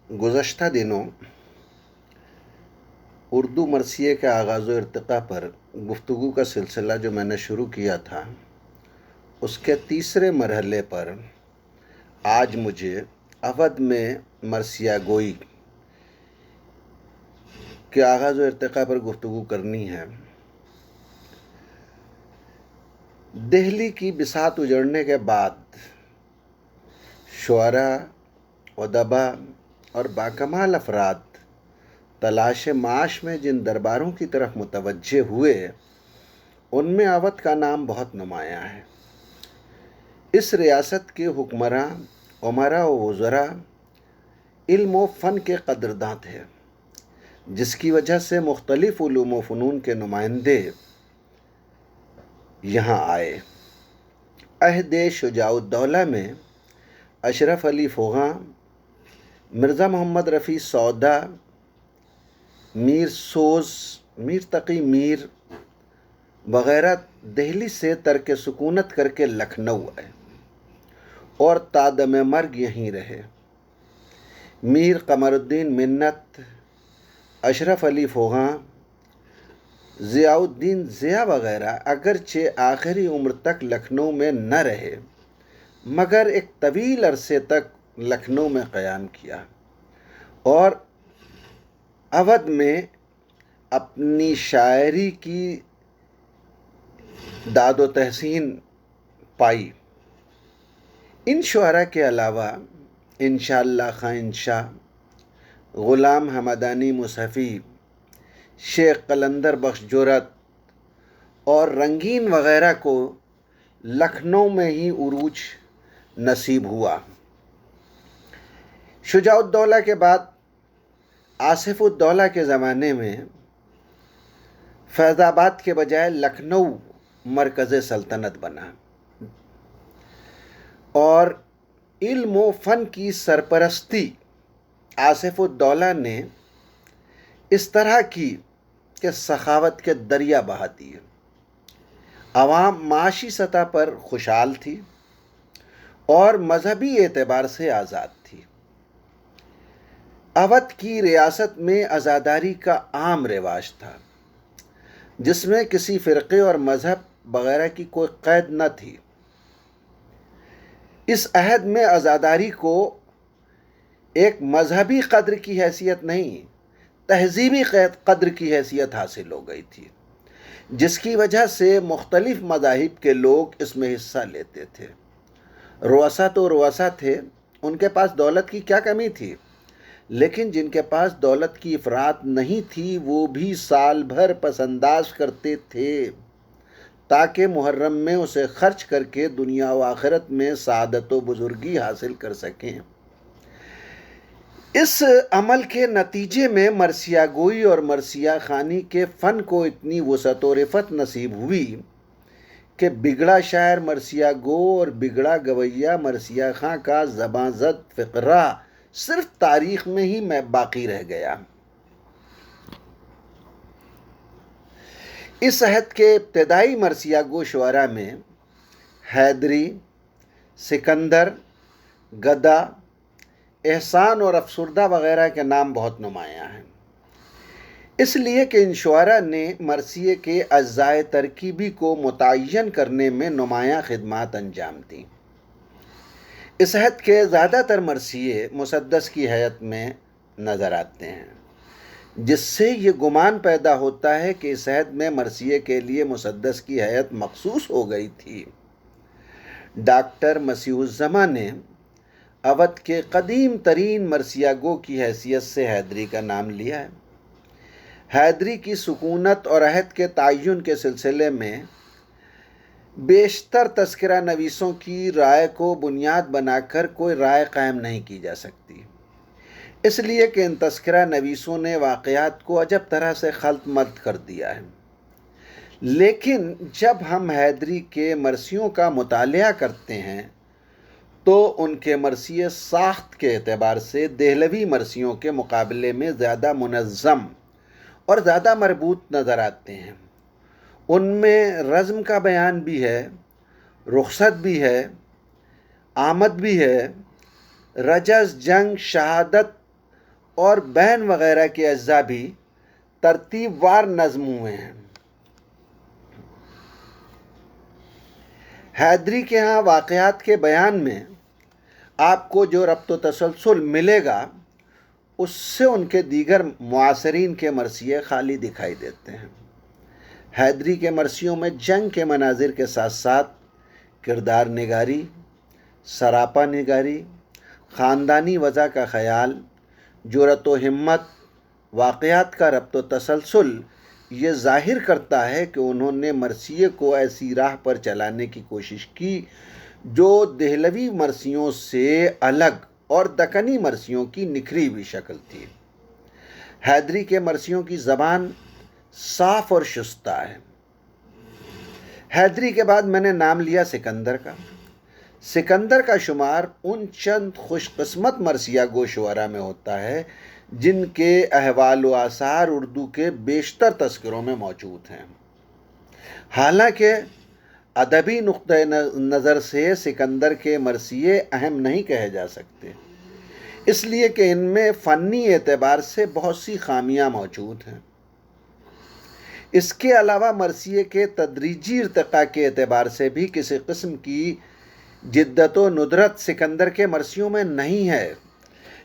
گزشتہ دنوں اردو مرثیے کے آغاز و ارتقاء پر گفتگو کا سلسلہ جو میں نے شروع کیا تھا، اس کے تیسرے مرحلے پر آج مجھے اودھ میں مرثیہ گوئی کے آغاز و ارتقاء پر گفتگو کرنی ہے۔ دہلی کی بساط اجڑنے کے بعد شعراء، ادبا اور باکمال افراد تلاش معاش میں جن درباروں کی طرف متوجہ ہوئے، ان میں اودھ کا نام بہت نمایاں ہے۔ اس ریاست کے حکمراں، امراء و وزراء علم و فن کے قدرداں تھے، جس کی وجہ سے مختلف علوم و فنون کے نمائندے یہاں آئے۔ عہد شجاع الدولہ میں اشرف علی فغاں، مرزا محمد رفیع سودا، میر سوز، میر تقی میر وغیرہ دہلی سے ترک سکونت کر کے لکھنؤ آئے اور تا دم مرگ یہیں رہے۔ میر قمر الدین منت، اشرف علی فغاں، ضیاء الدین ضیاء وغیرہ اگرچہ آخری عمر تک لکھنؤ میں نہ رہے، مگر ایک طویل عرصے تک لکھنؤ میں قیام کیا اور اودھ میں اپنی شاعری کی داد و تحسین پائی۔ ان شعراء کے علاوہ انشاءاللہ خاں انشا، غلام حمدانی مصحفی، شیخ قلندر بخش جرأت اور رنگین وغیرہ کو لکھنؤ میں ہی عروج نصیب ہوا۔ شجاع الدولہ کے بعد آصف الدولہ کے زمانے میں فیض آباد کے بجائے لکھنؤ مرکز سلطنت بنا اور علم و فن کی سرپرستی آصف الدولہ نے اس طرح کی کہ سخاوت کے دریا بہا دیے۔ عوام معاشی سطح پر خوشحال تھی اور مذہبی اعتبار سے آزاد تھی۔ اودھ کی ریاست میں عزاداری کا عام رواج تھا، جس میں کسی فرقے اور مذہب وغیرہ کی کوئی قید نہ تھی۔ اس عہد میں عزاداری کو ایک مذہبی قدر کی حیثیت نہیں، تہذیبی قدر کی حیثیت حاصل ہو گئی تھی، جس کی وجہ سے مختلف مذاہب کے لوگ اس میں حصہ لیتے تھے۔ رؤسا تو رؤسا تھے، ان کے پاس دولت کی کیا کمی تھی، لیکن جن کے پاس دولت کی افراط نہیں تھی وہ بھی سال بھر پس انداز کرتے تھے تاکہ محرم میں اسے خرچ کر کے دنیا و آخرت میں سعادت و بزرگی حاصل کر سکیں۔ اس عمل کے نتیجے میں مرثیہ گوئی اور مرثیہ خوانی کے فن کو اتنی وسعت و رفعت نصیب ہوئی کہ بگڑا شاعر مرثیہ گو اور بگڑا گویہ مرثیہ خاں کا زباں زد فقرہ صرف تاریخ میں ہی باقی رہ گیا۔ اس عہد کے ابتدائی مرثیہ گو شعراء میں حیدری، سکندر، گدا، احسان اور افسردہ وغیرہ کے نام بہت نمایاں ہیں، اس لیے کہ ان شعراء نے مرثیے کے اجزائے ترکیبی کو متعین کرنے میں نمایاں خدمات انجام دیں۔ اس عہد کے زیادہ تر مرثیے مسدس کی حیت میں نظر آتے ہیں، جس سے یہ گمان پیدا ہوتا ہے کہ اس عہد میں مرثیے کے لیے مسدس کی حیت مخصوص ہو گئی تھی۔ ڈاکٹر مسیح الزماں نے اودھ کے قدیم ترین مرثیہ گو کی حیثیت سے حیدری کا نام لیا ہے۔ حیدری کی سکونت اور عہد کے تعین کے سلسلے میں بیشتر تذکرہ نویسوں کی رائے کو بنیاد بنا کر کوئی رائے قائم نہیں کی جا سکتی، اس لیے کہ ان تذکرہ نویسوں نے واقعات کو عجب طرح سے خلط ملط کر دیا ہے۔ لیکن جب ہم حیدری کے مرثیوں کا مطالعہ کرتے ہیں تو ان کے مرثیے ساخت کے اعتبار سے دہلوی مرثیوں کے مقابلے میں زیادہ منظم اور زیادہ مربوط نظر آتے ہیں۔ ان میں رزم کا بیان بھی ہے، رخصت بھی ہے، آمد بھی ہے، رجز، جنگ، شہادت اور بین وغیرہ کے اجزاء بھی ترتیب وار نظم ہوئے ہیں۔ حیدری کے ہاں واقعات کے بیان میں آپ کو جو ربط و تسلسل ملے گا اس سے ان کے دیگر معاصرین کے مرثیے خالی دکھائی دیتے ہیں۔ حیدری کے مرثیوں میں جنگ کے مناظر کے ساتھ ساتھ کردار نگاری، سراپا نگاری، خاندانی وضع کا خیال، جرأت و ہمت، واقعات کا ربط و تسلسل یہ ظاہر کرتا ہے کہ انہوں نے مرثیے کو ایسی راہ پر چلانے کی کوشش کی جو دہلوی مرثیوں سے الگ اور دکنی مرثیوں کی نکھری ہوئی شکل تھی۔ حیدری کے مرثیوں کی زبان صاف اور شستہ ہے۔ حیدری کے بعد میں نے نام لیا سکندر کا۔ سکندر کا شمار ان چند خوش قسمت مرثیہ گو شعراء میں ہوتا ہے جن کے احوال و آثار اردو کے بیشتر تذکروں میں موجود ہیں۔ حالانکہ ادبی نقطۂ نظر سے سکندر کے مرثیے اہم نہیں کہے جا سکتے، اس لیے کہ ان میں فنی اعتبار سے بہت سی خامیاں موجود ہیں۔ اس کے علاوہ مرثیے کے تدریجی ارتقاء کے اعتبار سے بھی کسی قسم کی جدت و ندرت سکندر کے مرثیوں میں نہیں ہے،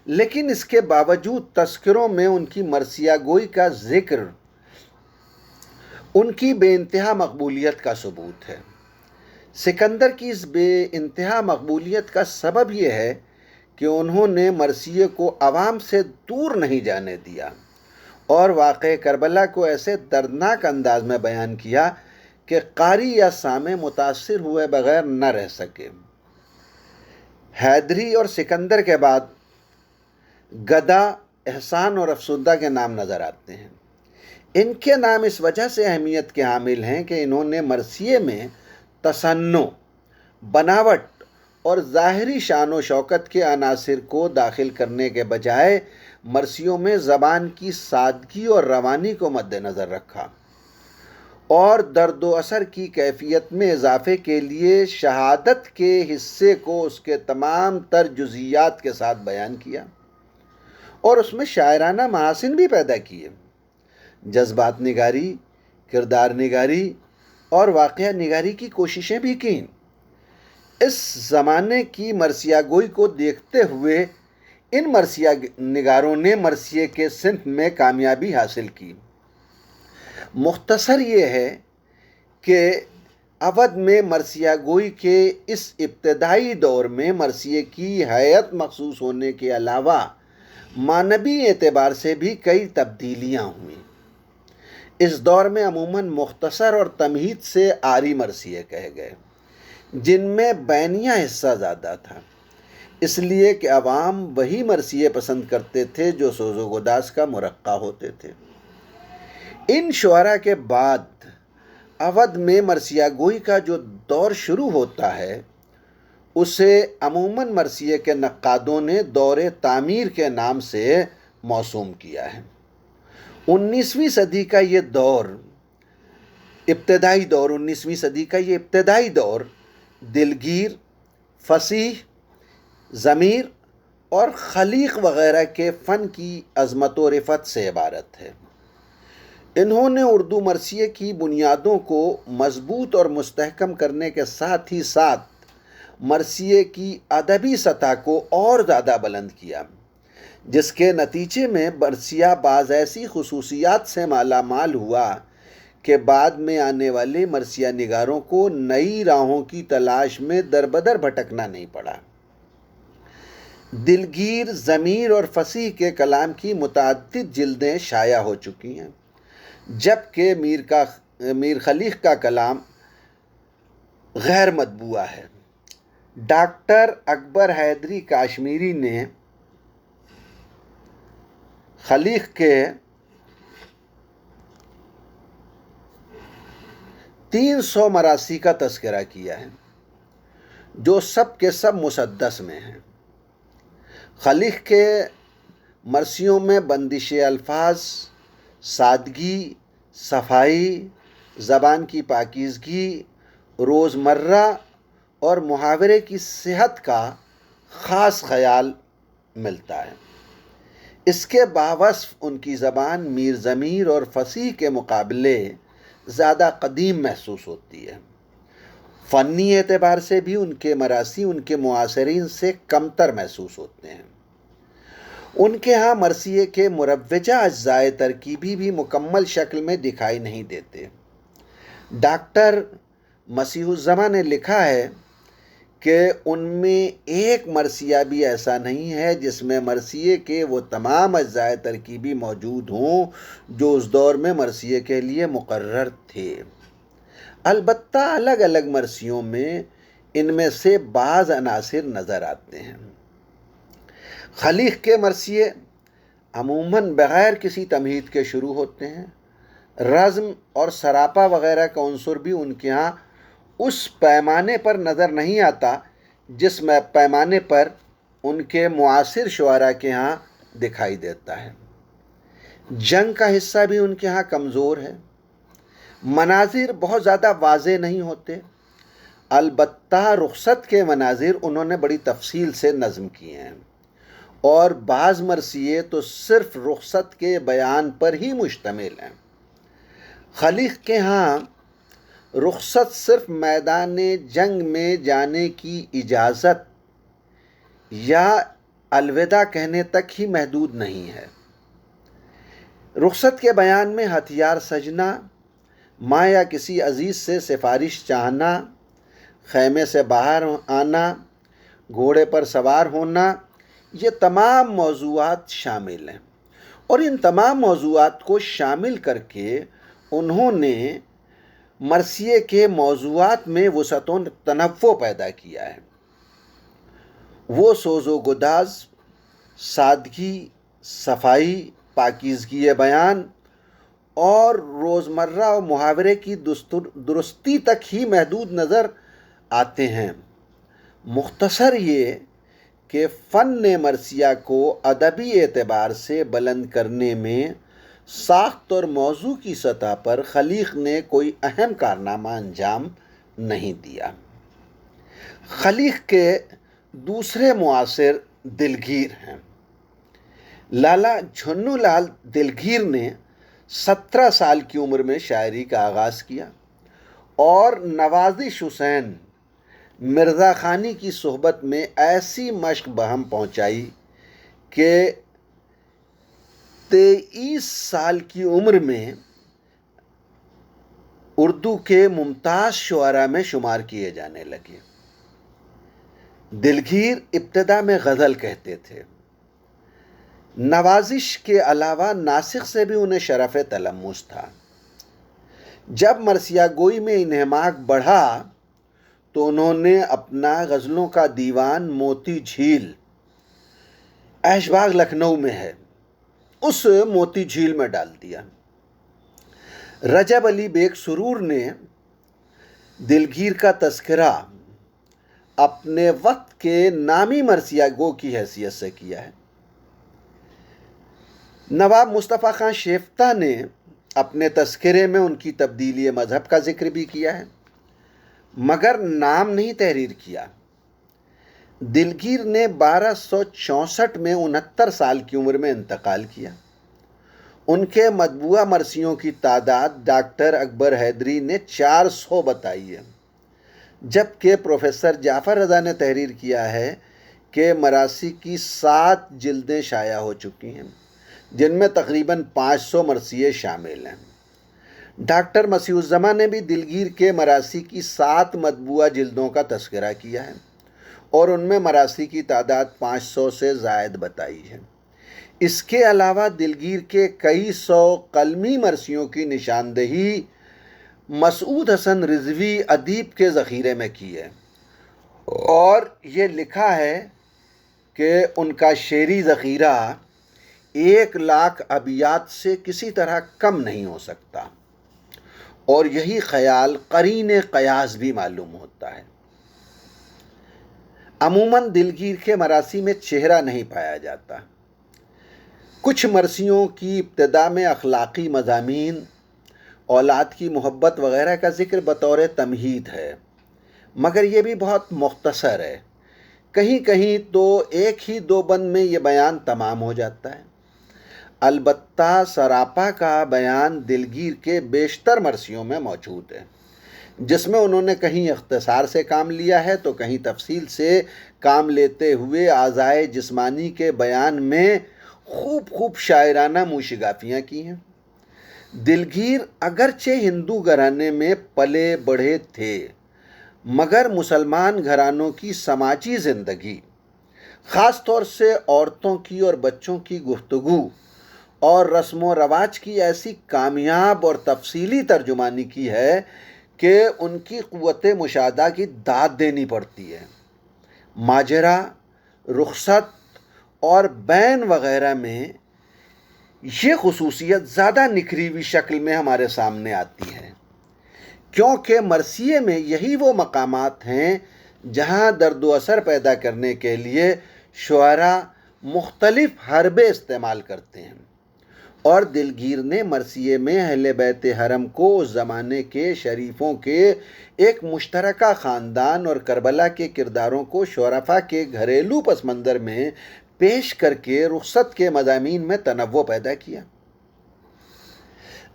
لیکن اس کے باوجود تذکروں میں ان کی مرثیہ گوئی کا ذکر ان کی بے انتہا مقبولیت کا ثبوت ہے۔ سکندر کی اس بے انتہا مقبولیت کا سبب یہ ہے کہ انہوں نے مرثیے کو عوام سے دور نہیں جانے دیا اور واقعہ کربلا کو ایسے دردناک انداز میں بیان کیا کہ قاری یا سامع متاثر ہوئے بغیر نہ رہ سکے۔ حیدری اور سکندر کے بعد گدا، احسان اور افسردہ کے نام نظر آتے ہیں۔ ان کے نام اس وجہ سے اہمیت کے حامل ہیں کہ انہوں نے مرثیے میں تصنع، بناوٹ اور ظاہری شان و شوکت کے عناصر کو داخل کرنے کے بجائے مرثیوں میں زبان کی سادگی اور روانی کو مد نظر رکھا اور درد و اثر کی کیفیت میں اضافے کے لیے شہادت کے حصے کو اس کے تمام تر جزئیات کے ساتھ بیان کیا اور اس میں شاعرانہ محاسن بھی پیدا کیے۔ جذبات نگاری، کردار نگاری اور واقعہ نگاری کی کوششیں بھی کیں۔ اس زمانے کی مرثیہ گوئی کو دیکھتے ہوئے ان مرثیہ نگاروں نے مرثیے کے صنف میں کامیابی حاصل کی۔ مختصر یہ ہے کہ اودھ میں مرثیہ گوئی کے اس ابتدائی دور میں مرثیے کی حیت مخصوص ہونے کے علاوہ معنوی اعتبار سے بھی کئی تبدیلیاں ہوئیں۔ اس دور میں عموماً مختصر اور تمہید سے عاری مرثیے کہے گئے جن میں بینیہ حصہ زیادہ تھا، اس لیے کہ عوام وہی مرثیے پسند کرتے تھے جو سوز و گداز کا مرقع ہوتے تھے۔ ان شعراء کے بعد اودھ میں مرثیہ گوئی کا جو دور شروع ہوتا ہے اسے عموماً مرثیے کے نقادوں نے دور تعمیر کے نام سے موسوم کیا ہے۔ 19ویں صدی کا یہ ابتدائی دور دلگیر، فصیح، ضمیر اور خلیق وغیرہ کے فن کی عظمت و رفعت سے عبارت ہے۔ انہوں نے اردو مرثیے کی بنیادوں کو مضبوط اور مستحکم کرنے کے ساتھ ہی ساتھ مرثیے کی ادبی سطح کو اور زیادہ بلند کیا، جس کے نتیجے میں مرثیہ بعض ایسی خصوصیات سے مالا مال ہوا کہ بعد میں آنے والے مرثیہ نگاروں کو نئی راہوں کی تلاش میں دربدر بھٹکنا نہیں پڑا۔ دلگیر، ضمیر اور فصیح کے کلام کی متعدد جلدیں شائع ہو چکی ہیں، جبکہ میر خلیق کا کلام غیر مطبوع ہے۔ ڈاکٹر اکبر حیدری کاشمیری نے خلیق کے 300 مراثی کا تذکرہ کیا ہے جو سب کے سب مسدس میں ہیں۔ خلیق کے مرثیوں میں بندش الفاظ، سادگی، صفائی، زبان کی پاکیزگی، روزمرہ اور محاورے کی صحت کا خاص خیال ملتا ہے۔ اس کے باوصف ان کی زبان میر ضمیر اور فصیح کے مقابلے زیادہ قدیم محسوس ہوتی ہے۔ فنی اعتبار سے بھی ان کے مراثی ان کے معاصرین سے کمتر محسوس ہوتے ہیں۔ ان کے ہاں مرثیے کے مروجہ اجزائے ترکیبی بھی مکمل شکل میں دکھائی نہیں دیتے۔ ڈاکٹر مسیح الزماں نے لکھا ہے کہ ان میں ایک مرثیہ بھی ایسا نہیں ہے جس میں مرثیے کے وہ تمام اجزائے ترکیبی موجود ہوں جو اس دور میں مرثیے کے لیے مقرر تھے۔ البتہ الگ الگ مرثیوں میں ان میں سے بعض عناصر نظر آتے ہیں۔ خلیق کے مرثیے عموماً بغیر کسی تمہید کے شروع ہوتے ہیں۔ رزم اور سراپا وغیرہ کا عنصر بھی ان کے ہاں اس پیمانے پر نظر نہیں آتا جس میں پیمانے پر ان کے معاصر شعراء کے ہاں دکھائی دیتا ہے۔ جنگ کا حصہ بھی ان کے ہاں کمزور ہے۔ مناظر بہت زیادہ واضح نہیں ہوتے۔ البتہ رخصت کے مناظر انہوں نے بڑی تفصیل سے نظم کیے ہیں، اور بعض مرثیے تو صرف رخصت کے بیان پر ہی مشتمل ہیں۔ خلیق کے ہاں رخصت صرف میدان جنگ میں جانے کی اجازت یا الوداع کہنے تک ہی محدود نہیں ہے۔ رخصت کے بیان میں ہتھیار سجنا، ماں یا کسی عزیز سے سفارش چاہنا، خیمے سے باہر آنا، گھوڑے پر سوار ہونا، یہ تمام موضوعات شامل ہیں، اور ان تمام موضوعات کو شامل کر کے انہوں نے مرثیے کے موضوعات میں وسعت و تنوع پیدا کیا ہے۔ وہ سوز و گداز، سادگی، صفائی، پاکیزگی بیان اور روزمرہ و محاورے کی درستی تک ہی محدود نظر آتے ہیں۔ مختصر یہ کہ فن مرثیہ کو ادبی اعتبار سے بلند کرنے میں ساخت اور موضوع کی سطح پر خلیق نے کوئی اہم کارنامہ انجام نہیں دیا۔ خلیق کے دوسرے معاصر دلگیر ہیں۔ لالا جھنو لال دلگیر نے 17 سال کی عمر میں شاعری کا آغاز کیا اور نوازش حسین مرزا خانی کی صحبت میں ایسی مشق بہم پہنچائی کہ 23 سال کی عمر میں اردو کے ممتاز شعراء میں شمار کیے جانے لگے۔ دلگیر ابتدا میں غزل کہتے تھے۔ نوازش کے علاوہ ناسخ سے بھی انہیں شرف تلمس تھا۔ جب مرثیہ گوئی میں انہماک بڑھا تو انہوں نے اپنا غزلوں کا دیوان موتی جھیل، ایش باغ لکھنؤ میں ہے، اس موتی جھیل میں ڈال دیا۔ رجب علی بیگ سرور نے دلگیر کا تذکرہ اپنے وقت کے نامی مرثیہ گو کی حیثیت سے کیا ہے۔ نواب مصطفیٰ خان شیفتہ نے اپنے تذکرے میں ان کی تبدیلی مذہب کا ذکر بھی کیا ہے، مگر نام نہیں تحریر کیا۔ دلگیر نے 1264 میں 69 سال کی عمر میں انتقال کیا۔ ان کے مطبوعہ مرثیوں کی تعداد ڈاکٹر اکبر حیدری نے 400 بتائی ہے، جبکہ پروفیسر جعفر رضا نے تحریر کیا ہے کہ مراثی کی 7 جلدیں شائع ہو چکی ہیں، جن میں تقریباً 500 مرثیے شامل ہیں۔ ڈاکٹر مسیح الزماں نے بھی دلگیر کے مراثی کی 7 مطبوعہ جلدوں کا تذکرہ کیا ہے، اور ان میں مراثی کی تعداد 500 سے زائد بتائی ہے۔ اس کے علاوہ دلگیر کے کئی سو قلمی مرثیوں کی نشاندہی مسعود حسن رضوی ادیب کے ذخیرے میں کی ہے، اور یہ لکھا ہے کہ ان کا شعری ذخیرہ 1,00,000 ابیات سے کسی طرح کم نہیں ہو سکتا، اور یہی خیال قرین قیاس بھی معلوم ہوتا ہے۔ عموماً دلگیر کے مراثی میں چہرہ نہیں پایا جاتا۔ کچھ مرثیوں کی ابتدا میں اخلاقی مضامین، اولاد کی محبت وغیرہ کا ذکر بطور تمہید ہے، مگر یہ بھی بہت مختصر ہے۔ کہیں کہیں تو 1 ہی 2 بند میں یہ بیان تمام ہو جاتا ہے۔ البتہ سراپا کا بیان دلگیر کے بیشتر مرثیوں میں موجود ہے، جس میں انہوں نے کہیں اختصار سے کام لیا ہے تو کہیں تفصیل سے کام لیتے ہوئے اعضائے جسمانی کے بیان میں خوب شاعرانہ موشگافیاں کی ہیں۔ دلگیر اگرچہ ہندو گھرانے میں پلے بڑھے تھے، مگر مسلمان گھرانوں کی سماجی زندگی، خاص طور سے عورتوں کی اور بچوں کی گفتگو اور رسم و رواج کی ایسی کامیاب اور تفصیلی ترجمانی کی ہے کہ ان کی قوت مشاہدہ کی داد دینی پڑتی ہے۔ ماجرا، رخصت اور بین وغیرہ میں یہ خصوصیت زیادہ نکھری ہوئی شکل میں ہمارے سامنے آتی ہے، کیونکہ مرثیے میں یہی وہ مقامات ہیں جہاں درد و اثر پیدا کرنے کے لیے شعراء مختلف حربے استعمال کرتے ہیں، اور دلگیر نے مرثیے میں اہل بیت حرم کو اس زمانے کے شریفوں کے ایک مشترکہ خاندان اور کربلا کے کرداروں کو شرفاء کے گھریلو پس منظر میں پیش کر کے رخصت کے مضامین میں تنوع پیدا کیا۔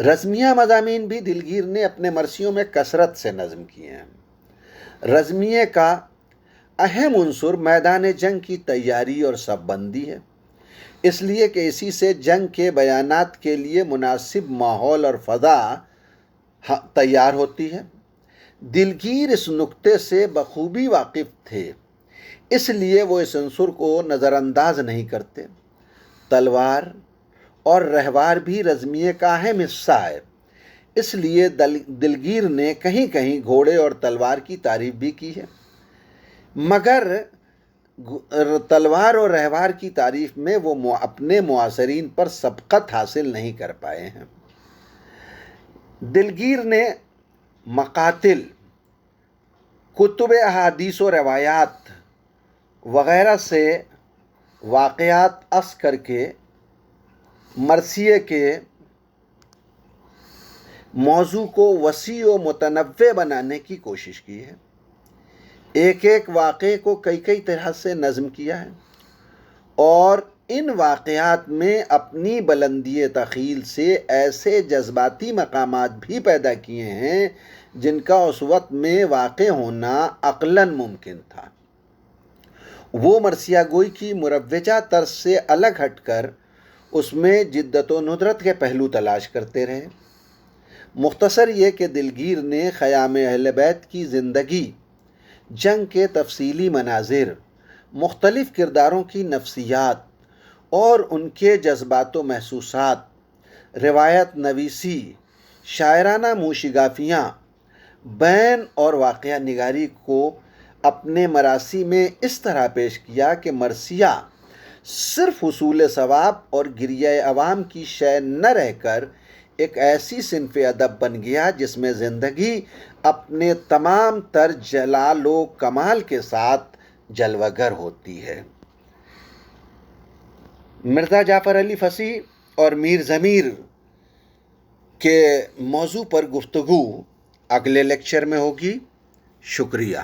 رزمیہ مضامین بھی دلگیر نے اپنے مرثیوں میں کثرت سے نظم کیے ہیں۔ رزمیے کا اہم عنصر میدان جنگ کی تیاری اور صف بندی ہے، اس لیے کہ اسی سے جنگ کے بیانات کے لیے مناسب ماحول اور فضا تیار ہوتی ہے۔ دلگیر اس نکتے سے بخوبی واقف تھے، اس لیے وہ اس عنصر کو نظر انداز نہیں کرتے۔ تلوار اور رہوار بھی رزمیے کا اہم حصہ ہے، اس لیے دلگیر نے کہیں کہیں گھوڑے اور تلوار کی تعریف بھی کی ہے، مگر تلوار اور رہوار کی تعریف میں وہ اپنے معاصرین پر سبقت حاصل نہیں کر پائے ہیں۔ دلگیر نے مقاتل، کتب احادیث و روایات وغیرہ سے واقعات اخذ کر کے مرثیے کے موضوع کو وسیع و متنوع بنانے کی کوشش کی ہے۔ ایک واقعے کو کئی طرح سے نظم کیا ہے، اور ان واقعات میں اپنی بلندی تخیل سے ایسے جذباتی مقامات بھی پیدا کیے ہیں جن کا اس وقت میں واقع ہونا عقلاً ممکن تھا۔ وہ مرثیہ گوئی کی مروجہ طرز سے الگ ہٹ کر اس میں جدت و ندرت کے پہلو تلاش کرتے رہے۔ مختصر یہ کہ دلگیر نے خیام اہل بیت کی زندگی، جنگ کے تفصیلی مناظر، مختلف کرداروں کی نفسیات اور ان کے جذبات و محسوسات، روایت نویسی، شاعرانہ موشگافیاں، بین اور واقعہ نگاری کو اپنے مراثی میں اس طرح پیش کیا کہ مرثیہ صرف حصول ثواب اور گریہ عوام کی شے نہ رہ کر ایک ایسی صنف ادب بن گیا جس میں زندگی اپنے تمام تر جلال و کمال کے ساتھ جلوہ گر ہوتی ہے۔ مرزا جعفر علی فصیح اور میر ضمیر کے موضوع پر گفتگو اگلے لیکچر میں ہوگی۔ شکریہ۔